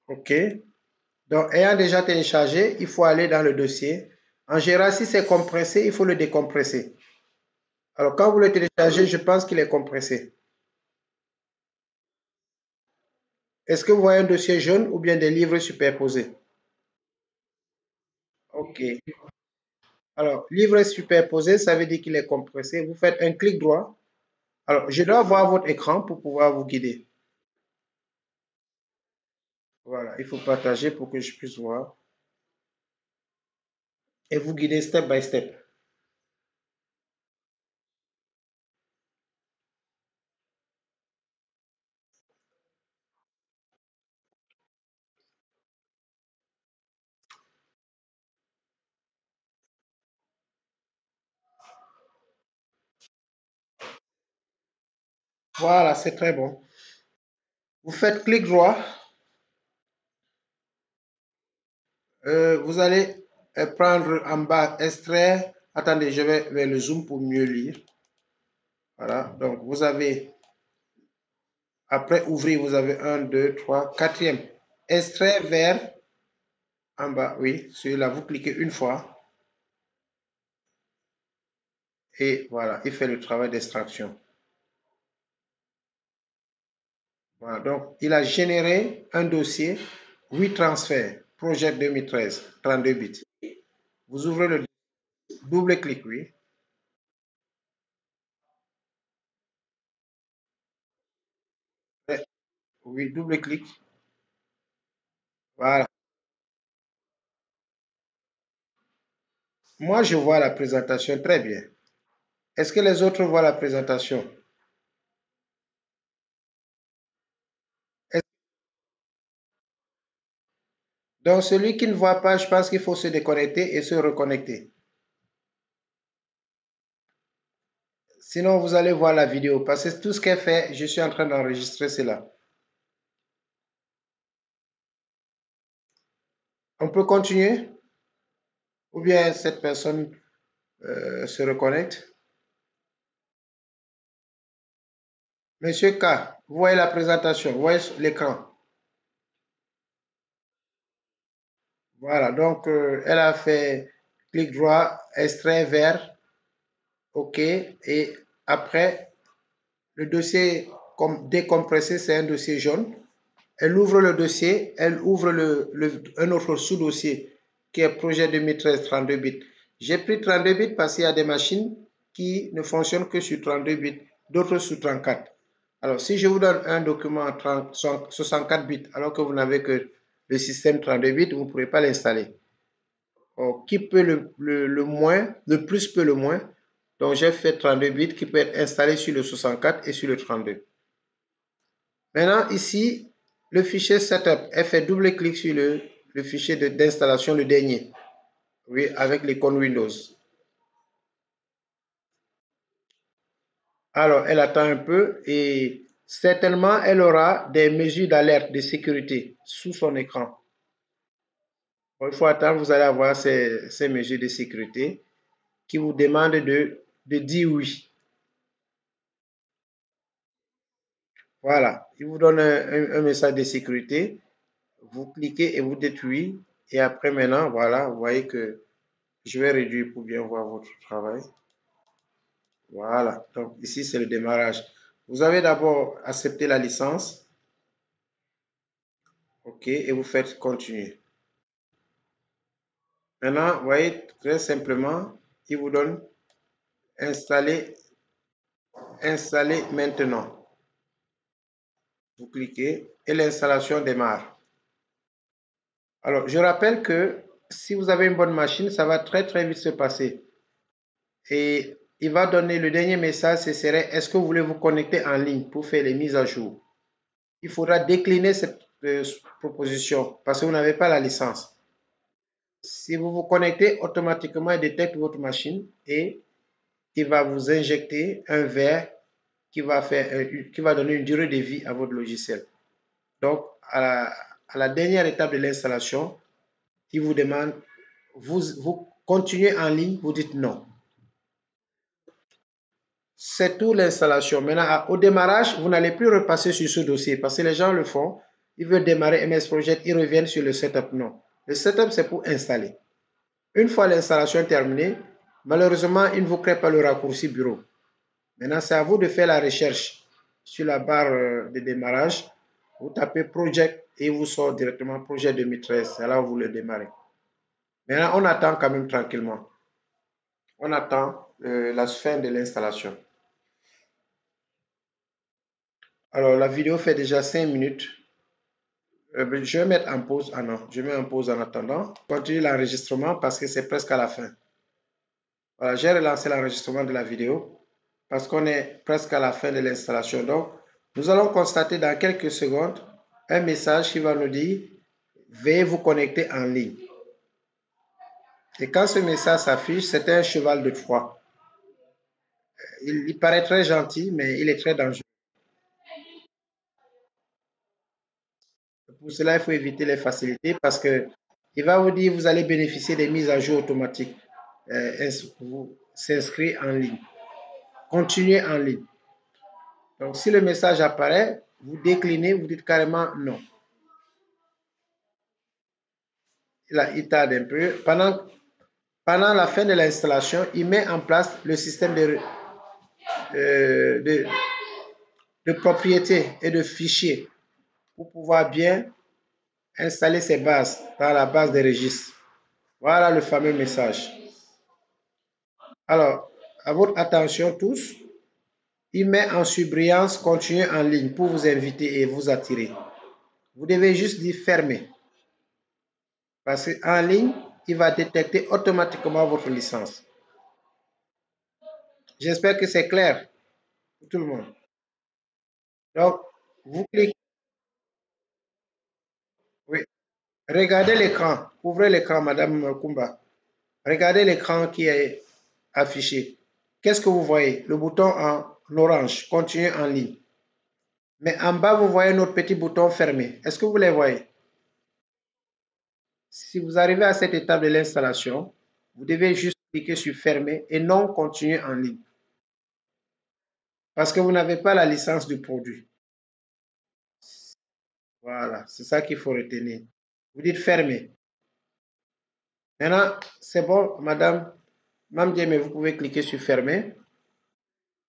OK. Donc, ayant déjà téléchargé, il faut aller dans le dossier. En général, si c'est compressé, il faut le décompresser. Alors, quand vous le téléchargez, je pense qu'il est compressé. Est-ce que vous voyez un dossier jaune ou bien des livres superposés? OK. Alors, livre superposé, ça veut dire qu'il est compressé. Vous faites un clic droit. Alors, je dois voir votre écran pour pouvoir vous guider. Voilà, il faut partager pour que je puisse voir et vous guider step by step. Voilà, c'est très bon. Vous faites clic droit. Vous allez prendre en bas extrait. Attendez, je vais vers le zoom pour mieux lire. Voilà, donc vous avez, après ouvrir, vous avez un, deux, trois, quatrième. Extrait vers en bas, oui, celui-là, vous cliquez une fois et voilà, il fait le travail d'extraction. Voilà, donc il a généré un dossier, 8 transferts, projet 2013, 32 bits. Vous ouvrez le double-clic, oui. Oui, double-clic. Voilà. Moi, je vois la présentation très bien. Est-ce que les autres voient la présentation? Donc, celui qui ne voit pas, je pense qu'il faut se déconnecter et se reconnecter. Sinon, vous allez voir la vidéo parce que tout ce qu'elle fait, je suis en train d'enregistrer cela. On peut continuer? Ou bien cette personne se reconnecte? Monsieur K, vous voyez la présentation, vous voyez l'écran. Voilà, donc elle a fait clic droit, extrait vert, OK. Et après, le dossier décompressé, c'est un dossier jaune. Elle ouvre le dossier, elle ouvre un autre sous-dossier qui est projet 2013 32 bits. J'ai pris 32 bits parce qu'il y a des machines qui ne fonctionnent que sur 32 bits, d'autres sur 34. Alors, si je vous donne un document 64 bits alors que vous n'avez que le système 32 bits, vous ne pourrez pas l'installer. Qui peut le moins, le plus peut le moins. Donc, j'ai fait 32 bits qui peut être installé sur le 64 et sur le 32. Maintenant, ici, le fichier setup, elle fait double-clic sur le fichier d'installation, le dernier. Oui, avec l'icône Windows. Alors, elle attend un peu et certainement, elle aura des mesures d'alerte de sécurité sous son écran. Bon, il faut attendre, vous allez avoir ces mesures de sécurité qui vous demandent de dire oui. Voilà, il vous donne un message de sécurité. Vous cliquez et vous dites oui. Et après, maintenant, voilà, vous voyez que je vais réduire pour bien voir votre travail. Voilà, donc ici, c'est le démarrage. Vous avez d'abord accepté la licence. OK, et vous faites continuer. Maintenant, vous voyez, très simplement, il vous donne installer, installer maintenant. Vous cliquez et l'installation démarre. Alors, je rappelle que si vous avez une bonne machine, ça va très très vite se passer. Et il va donner le dernier message, ce serait est-ce que vous voulez vous connecter en ligne pour faire les mises à jour? Il faudra décliner cette proposition parce que vous n'avez pas la licence. Si vous vous connectez, automatiquement, il détecte votre machine et il va vous injecter un verre qui va donner une durée de vie à votre logiciel. Donc, à la dernière étape de l'installation, il vous demande, vous continuez en ligne, vous dites non. c'est tout l'installation. Maintenant, au démarrage, vous n'allez plus repasser sur ce dossier parce que les gens le font. Ils veulent démarrer MS Project, ils reviennent sur le setup. Non. Le setup, c'est pour installer. Une fois l'installation terminée, malheureusement, il ne vous crée pas le raccourci bureau. Maintenant, c'est à vous de faire la recherche sur la barre de démarrage. Vous tapez Project et il vous sort directement Projet 2013. C'est là où vous le démarrez. Maintenant, on attend quand même tranquillement. On attend la fin de l'installation. Alors, la vidéo fait déjà 5 minutes. Je vais mettre en pause. Ah non, je mets en pause en attendant. Continue l'enregistrement parce que c'est presque à la fin. Voilà, j'ai relancé l'enregistrement de la vidéo parce qu'on est presque à la fin de l'installation. Donc, nous allons constater dans quelques secondes un message qui va nous dire « Veuillez vous connecter en ligne ». Et quand ce message s'affiche, c'est un cheval de Troie. Il paraît très gentil, mais il est très dangereux. Pour cela, il faut éviter les facilités parce que il va vous dire que vous allez bénéficier des mises à jour automatiques. Vous s'inscrire en ligne. Continuez en ligne. Donc, si le message apparaît, vous déclinez, vous dites carrément non. Là, il tarde un peu. Pendant la fin de l'installation, il met en place le système de propriété et de fichiers pour pouvoir bien installer ses bases dans la base des registres. Voilà le fameux message. Alors, à votre attention tous, il met en surbrillance continuer en ligne pour vous inviter et vous attirer. Vous devez juste dire fermer. Parce qu'en ligne, il va détecter automatiquement votre licence. J'espère que c'est clair pour tout le monde. Donc, vous cliquez. Oui. Regardez l'écran. Ouvrez l'écran, Madame Kumba. Regardez l'écran qui est affiché. Qu'est-ce que vous voyez? Le bouton en orange, continuer en ligne. Mais en bas, vous voyez notre petit bouton fermé. Est-ce que vous les voyez? Si vous arrivez à cette étape de l'installation, vous devez juste cliquer sur fermer et non continuer en ligne. Parce que vous n'avez pas la licence du produit. Voilà, c'est ça qu'il faut retenir. Vous dites fermer. Maintenant, c'est bon, Madame Mamdieme, vous pouvez cliquer sur fermer.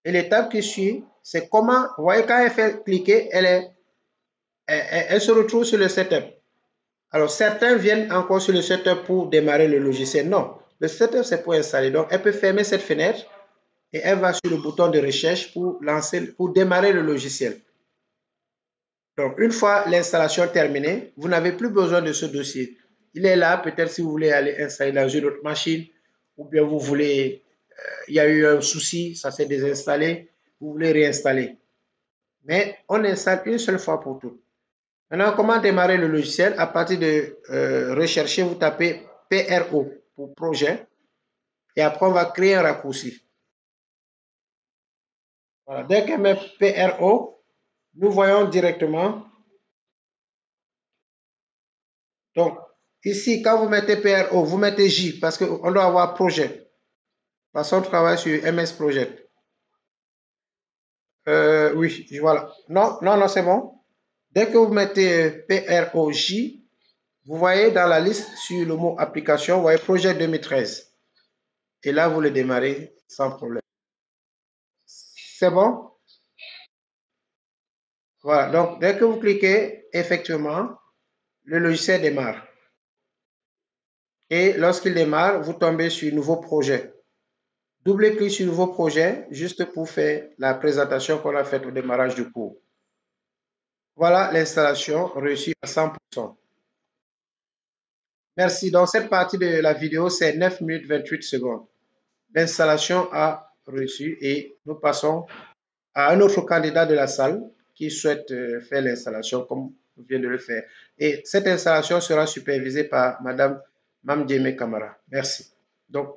Et l'étape qui suit, c'est comment, vous voyez, quand elle fait cliquer, elle se retrouve sur le setup. Alors, certains viennent encore sur le setup pour démarrer le logiciel. Non, le setup, c'est pour installer. Donc, elle peut fermer cette fenêtre et elle va sur le bouton de recherche pour démarrer le logiciel. Donc, une fois l'installation terminée, vous n'avez plus besoin de ce dossier. Il est là, peut-être si vous voulez aller installer dans une autre machine, ou bien vous voulez, il y a eu un souci, ça s'est désinstallé, vous voulez réinstaller. Mais on installe une seule fois pour toutes. Maintenant, comment démarrer le logiciel? À partir de rechercher, vous tapez PRO pour projet, et après on va créer un raccourci. Voilà. Dès qu'elle met PRO, nous voyons directement. Donc, ici, quand vous mettez PRO, vous mettez J parce qu'on doit avoir projet. Parce qu'on travaille sur MS Project. Oui, voilà. Non, non, non, c'est bon. Dès que vous mettez PROJ, vous voyez dans la liste sur le mot application, vous voyez projet 2013. Et là, vous le démarrez sans problème. C'est bon? Voilà. Donc, dès que vous cliquez, effectivement, le logiciel démarre. Et lorsqu'il démarre, vous tombez sur nouveau projet. Double-clic sur nouveau projet, juste pour faire la présentation qu'on a faite au démarrage du cours. Voilà l'installation réussie à 100%. Merci. Dans cette partie de la vidéo, c'est 9 minutes 28 secondes. L'installation a réussi et nous passons à un autre candidat de la salle qui souhaite faire l'installation comme je viens de le faire. Et cette installation sera supervisée par Madame Mamdieme Kamara. Merci. Donc,